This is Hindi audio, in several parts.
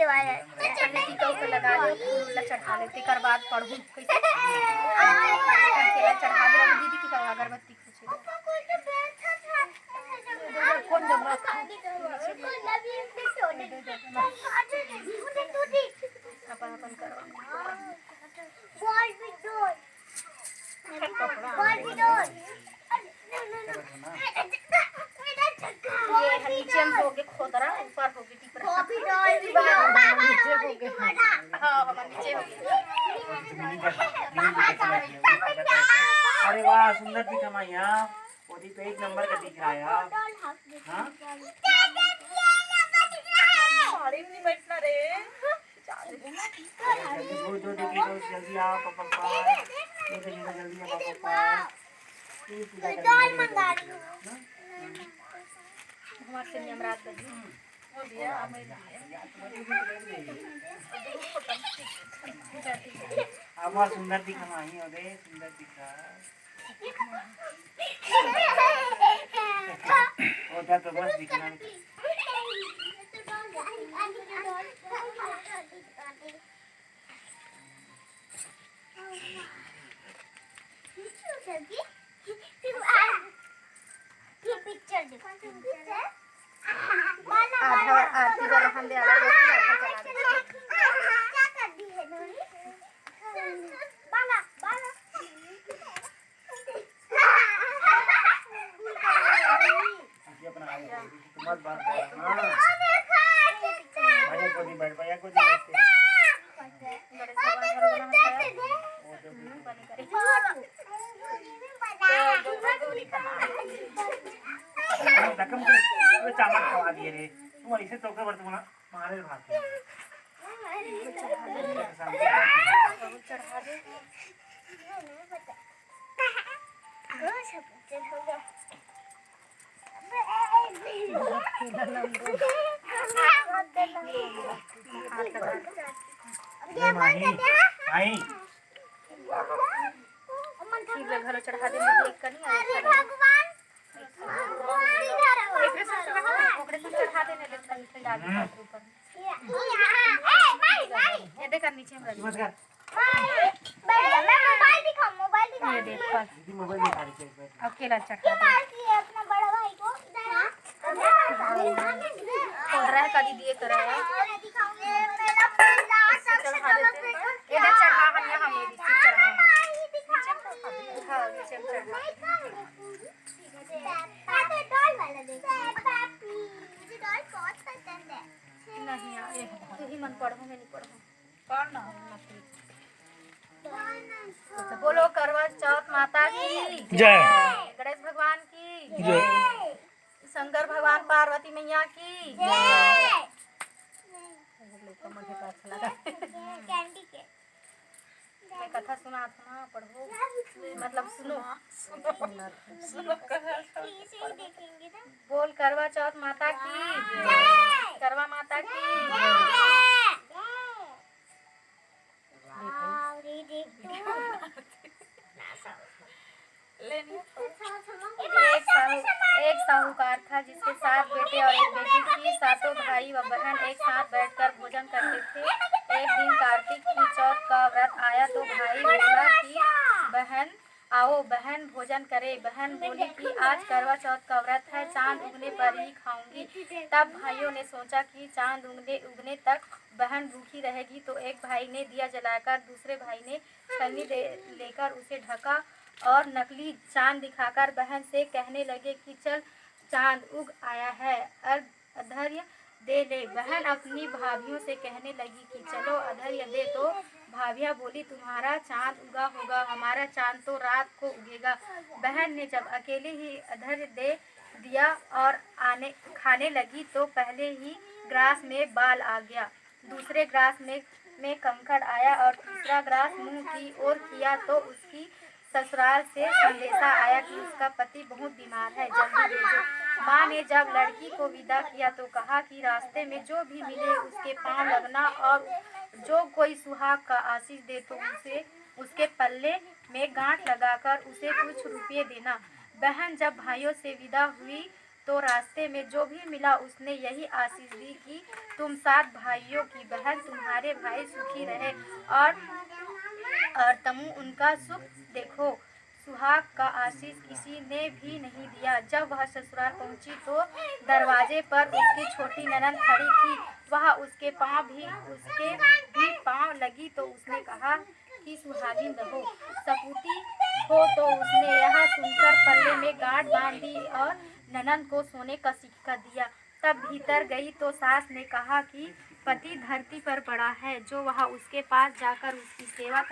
टीका उका लगा दे, फूल चढ़ा ले, तेकर बाद पढ़ूं कैसे केला चढ़ा दे। दीदी की का अगरबत्ती खींचे कौन जब अपन अपन करो ये नीचे हम हो गए खोदरा, ऊपर हो गए टीपर अरे वाह सुंदर दिखा मैया, ओदी पे एक नंबर का दिख रहा है यार। हां साड़ी में नहीं बैठना रे, जो देखी तो जल्दी आओ पापा, ये तो जल्दी आओ पापा, डॉल मंगा रही हूं। हमारे से नियम रात कर हो दिया आमा सुंदर दिखा माही, ओदे सुंदर दिखा ओदा तो बस दिखना पिक्चर देखो आरती का हम दे आला क्या कर दी है नूरी बाला बाला अपना मत बात हां भैया को दी बैठ भैया को दी बैठते रकम को चावल खवा दिए रे, तुम ऐसे चौके पर तुम मारे भाते चढ़ा दे घर चढ़ा दे चढ़ा देने देख नीचे मोबाइल दिखा अब केला चढ़ा अपना बड़ा भाई को खोल रहा है कदी दिए करा है चढ़ा हम मेरी चढ़ा नहीं तू ही मन पढ़ो मैं नहीं पढ़ो पढ़ना तो बोलो करवा चौथ माता की जय, गणेश भगवान की जय, शंकर भगवान पार्वती मैया की जय। मैं कथा सुना था पढ़ो मतलब सुनो बोल करवा चौथ माता की करवा माता की एक साहूकार था जिसके 7 बेटे और एक बेटी थी। सातों भाई व बहन एक साथ बैठकर भोजन करते थे। एक दिन कार्तिक की चौथ का व्रत आया तो भाई बोला कि बहन आओ बहन भोजन करे। बहन बोली कि आज करवा चौथ का व्रत है, चांद उगने पर ही खाऊंगी। तब भाइयों ने सोचा कि चांद उगने तक बहन भूखी रहेगी, तो एक भाई ने दिया जलाकर दूसरे भाई ने छलनी लेकर उसे ढका और नकली चांद दिखाकर बहन से कहने लगे कि चल चांद उग आया है, अर्घ्य दे ले। बहन अपनी भाभियों से कहने लगी कि चलो अर्घ्य दे, तो भाभियाँ बोली तुम्हारा चांद उगा होगा, हमारा चांद तो रात को उगेगा। बहन ने जब अकेले ही अर्घ्य दे दिया और खाने लगी तो पहले ही ग्रास में बाल आ गया, दूसरे ग्रास में कंकड़ आया और तीसरा ग्रास मुंह की ओर किया तो उसकी ससुराल से संदेशा आया कि उसका पति बहुत बीमार है, जल्दी भेजो। माँ ने जब लड़की को विदा किया तो कहा कि रास्ते में जो भी मिले उसके पांव लगना और जो कोई सुहाग का आशीष दे तो उसे उसके पल्ले में गांठ लगाकर उसे कुछ रुपये देना। बहन जब भाइयों से विदा हुई तो रास्ते में जो भी मिला उसने यही आशीष दी कि तुम 7 भाइयों की बहन, तुम्हारे भाई सुखी रहे और तुम उनका सुख देखो। सुहाग का आशीष किसी ने भी नहीं दिया। जब वह ससुराल पहुंची तो दरवाजे पर उसकी छोटी ननद खड़ी थी। वह उसके भी पाँव लगी तो उसने कहा कि सुहागिन रहो, सपूती हो। तो उसने यह सुनकर पल्ले में गांठ बांध दी और ननद को सोने का सिक्का दिया। तब भीतर गई तो सास ने कहा कि पति धरती पर पड़ा है, जो वह उसके पास जाकर उसकी सेवा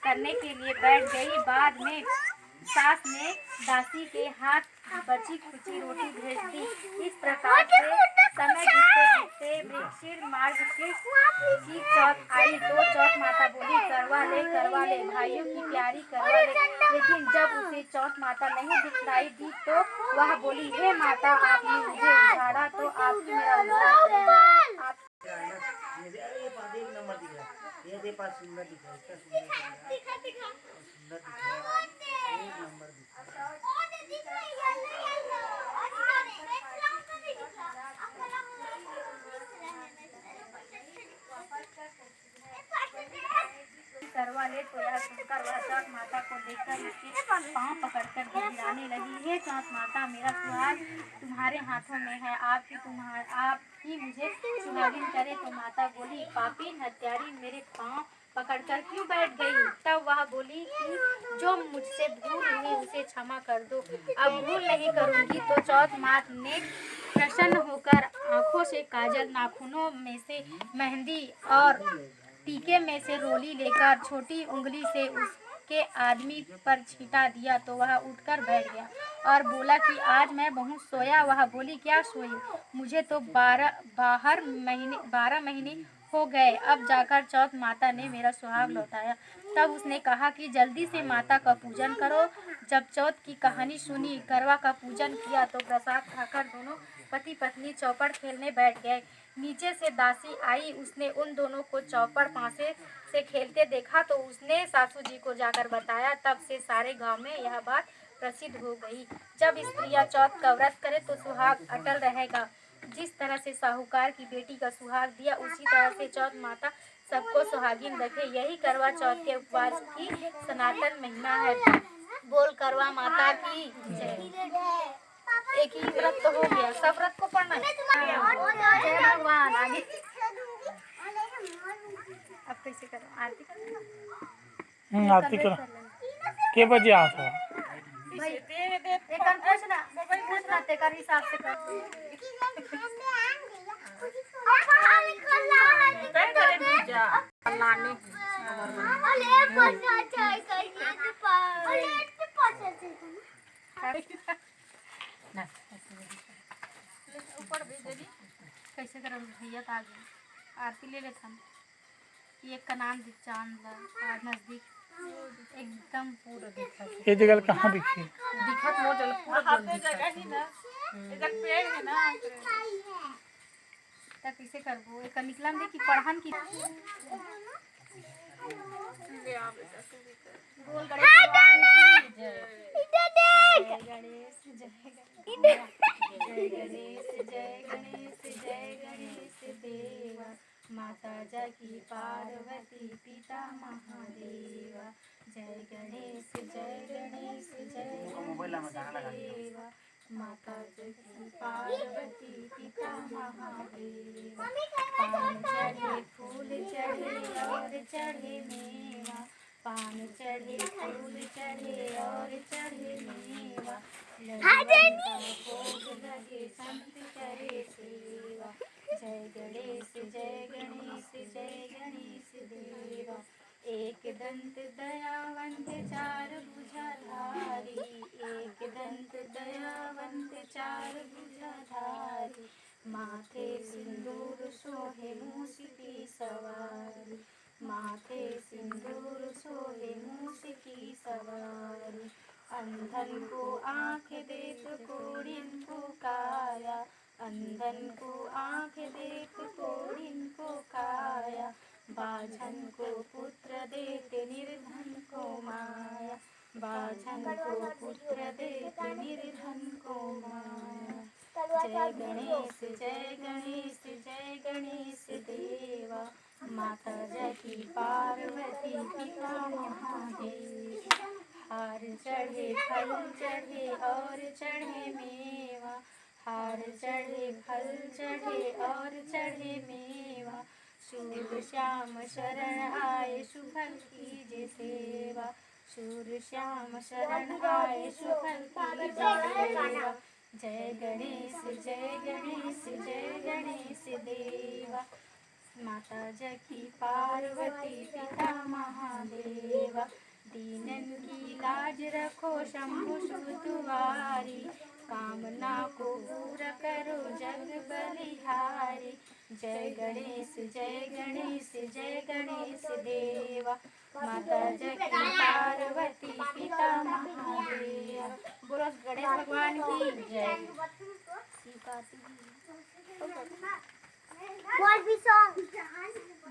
करने के लिए बैठ गई। बाद में सास ने दासी के हाथ बची खुची रोटी भेज दी। इस प्रकार से समय बीतते वृश्चिक मार्गशीर्ष की चौथ आई तो चौथ माता बोली, करवा ले भाइयों की प्यारी करवा ले। लेकिन जब उसे चौथ माता नहीं दिखलाई दी तो वह बोली, हे माता, आपने मुझे उजाड़ा तो आपकी मेरा उद्धार करेंगे। आप ये पास एक नंबर दिख रहा है, ये पास सुंदर दिख रहा है, इसका सुंदर दिख रहा है, सुंदर दिख रहा है, एक नंबर दिख रहा है। करवा ले तो यह सुनकर वह चौथ माता को देखकर उसके पाँव पकड़कर गिड़गिड़ाने लगी। हे चौथ माता, मेरा सुहाग तुम्हारे हाथों में है, आप ही मुझे सुहागिन करे। तो माता बोली, पापी हत्यारी, मेरे पाँव पकड़कर क्यों बैठ गई? तब वह बोली कि जो मुझसे भूल हुई उसे क्षमा कर दो, अब भूल नहीं करूँगी। तो चौथ मात ने प्रसन्न होकर आंखों से काजल, नाखूनों में से मेहंदी और टीके में से रोली लेकर छोटी उंगली से उसके आदमी पर छिटा दिया तो वह उठकर बैठ गया और बोला कि आज मैं बहुत सोया। वह बोली, क्या सोई? मुझे तो 12 महीने हो गए, अब जाकर चौथ माता ने मेरा सुहाग लौटाया। तब उसने कहा कि जल्दी से माता का पूजन करो। जब चौथ की कहानी सुनी, करवा का पूजन किया तो प्रसाद खाकर दोनों पति पत्नी चौपड़ खेलने बैठ गए। नीचे से दासी आई, उसने उन दोनों को चौपड़ पासे से खेलते देखा तो उसने सासू जी को जाकर बताया। तब से सारे गांव में यह बात प्रसिद्ध हो गई। जब स्त्रियां चौथ का व्रत करे तो सुहाग अटल रहेगा। जिस तरह से साहूकार की बेटी का सुहाग दिया, उसी तरह से चौथ माता सबको सुहागिन रखे। यही करवा चौथ के उपवास की सनातन महिमा है। बोल करवा माता की जय। एक ही व्रत तो हो गया, सब व्रत को पढ़ना है। जय भगवान। आगे अब कैसे करो? आरती करो। आरती करो। के बजे आता है? भाई एक पूछना तेकर हिसाब से कर। ऊपर भेज देगी। कैसे करो भैया? आगे आरती ले लेता हूँ। एक का नाम चांद और नजदीक एकदम पूरा दिखत। ये जगह कहाँ दिखी? दिखत मोर जल पूरा जगह ही ना, इधर पेड़ है ना। तब कैसे करबो? एक निकला दे कि पढ़न की बोल गणेश भगवान की जय। गणेश जय गणेश देवा, माता जगी पार्वती पिता महादेवा। जय गणेश देवा, माता जगी पार्वती पिता महादेवा। पान चढ़े फूल चढ़े और चढ़े मेवा, पान चढ़े फूल चढ़े और चढ़े मेवा। भोग लगे संत करे सेवा। जय गणेश देवा। एक दंत दयावंत चार भुजाधारी, एक दंत दयावंत चार भुजाधारी। माथे सिंदूर सोहे मूस की सवारी, माथे सिंदूर सोहे मूस की सवारी। अंधन को आँख देत कोढ़िन को काया, अंधन को आँख देत कोढ़िन को काया। बाझन को पुत्र देत निर्धन को माया, बाझन को पुत्र देत निर्धन को माया। जय गणेश जय गणेश जय गणेश देवा, माता जकी पार्वती पिता महादेव। हार चढ़े फल चढ़े और चढ़े मेवा, हार चढ़े फल चढ़े और चढ़े मेवा, शूर श्याम शरण आए सुफल कीजे सेवा, शूर श्याम शरण आए सुफल कीजे सेवा। जय गणेश जय गणेश जय गणेश देवा, माता जकी पार्वती पिता महादेवा। दीनन की लाज रखो शंभु सुत तुम्हारी, कामना को पूरा करो जग बलिहारी। जय गणेश जय गणेश देवा, माता जकी पार्वती पिता महादेवा। बोलो गणेश भगवान की जय। बोल भी सॉन्ग।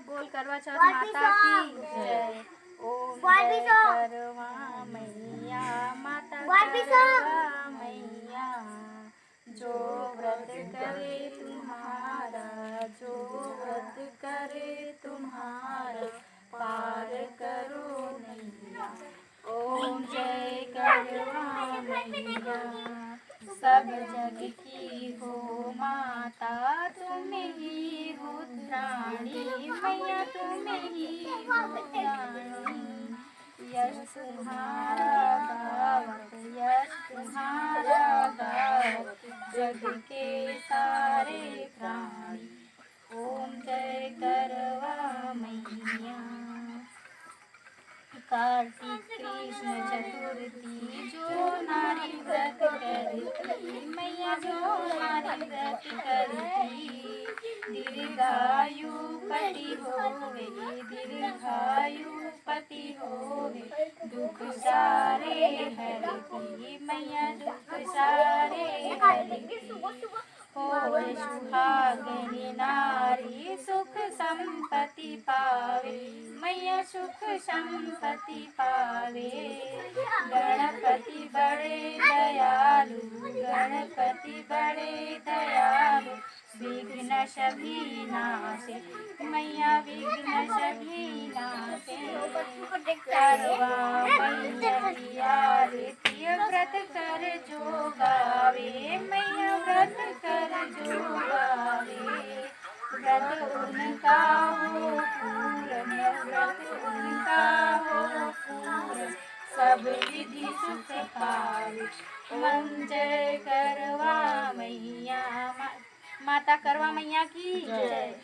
बोल करवा चौथ माता की जय। ओम जय करवा मैया माता करवा मैया, जो व्रत करे तुम्हारा, जो व्रत करे तुम्हारा, पार करो नैया। ओम जय करवा मैया, सब जग की हो माता, तुम ही हो त्राणी मैया, तुम ही हो रानी। यश तुम्हारा गावत, यश तुम्हारा गावत, जग के सारे प्राणी। ओम जय करवा मैया। कार्तिक कृष्ण चतुर्थी जो नारी व्रत करती मैया, जो नारी व्रत करती, दीर्घायु पति होवे, दीर्घायु पति होवे, दुख सारे हरती मैया, दुख सारे हरती। होवे सुहागिनी नारी सुख संपत्ति पावे मैया, सुख संपत्ति पावे। गणपति बड़े दयालु, गणपति बड़े दयालु, विघ्न सभी नाशे मैया, विघ्न सभी नाशे। करवा मैया की आरती, व्रत कर जो गावे मैया, व्रत कर जो गावे। व्रत उनका हो पूर्ण, व्रत उनका हो पूर्ण, सब विधि सुख पावे। ओम जय करवा मैया, माता करवा मैया की जय।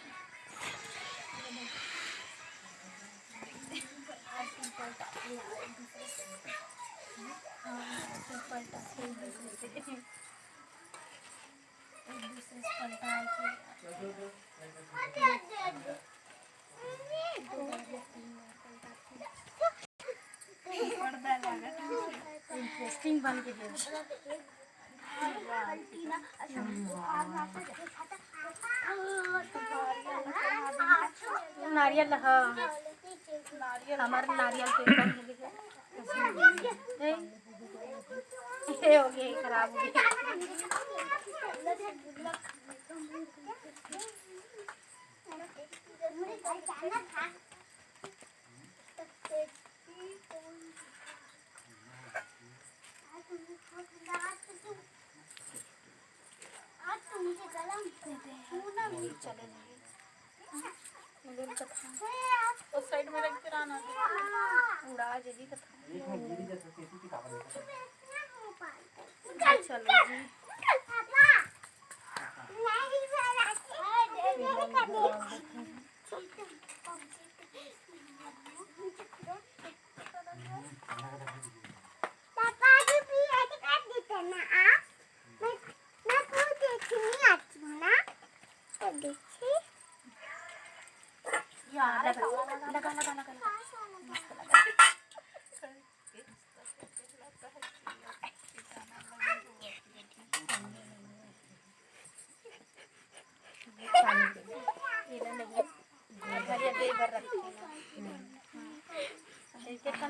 इंटरेस्टिंग बन के नारियल हमारे नारियल के ये हो गया खराब हो गया। चले उस साइड में रख आना उड़ा जल्दी चलो जी। कितना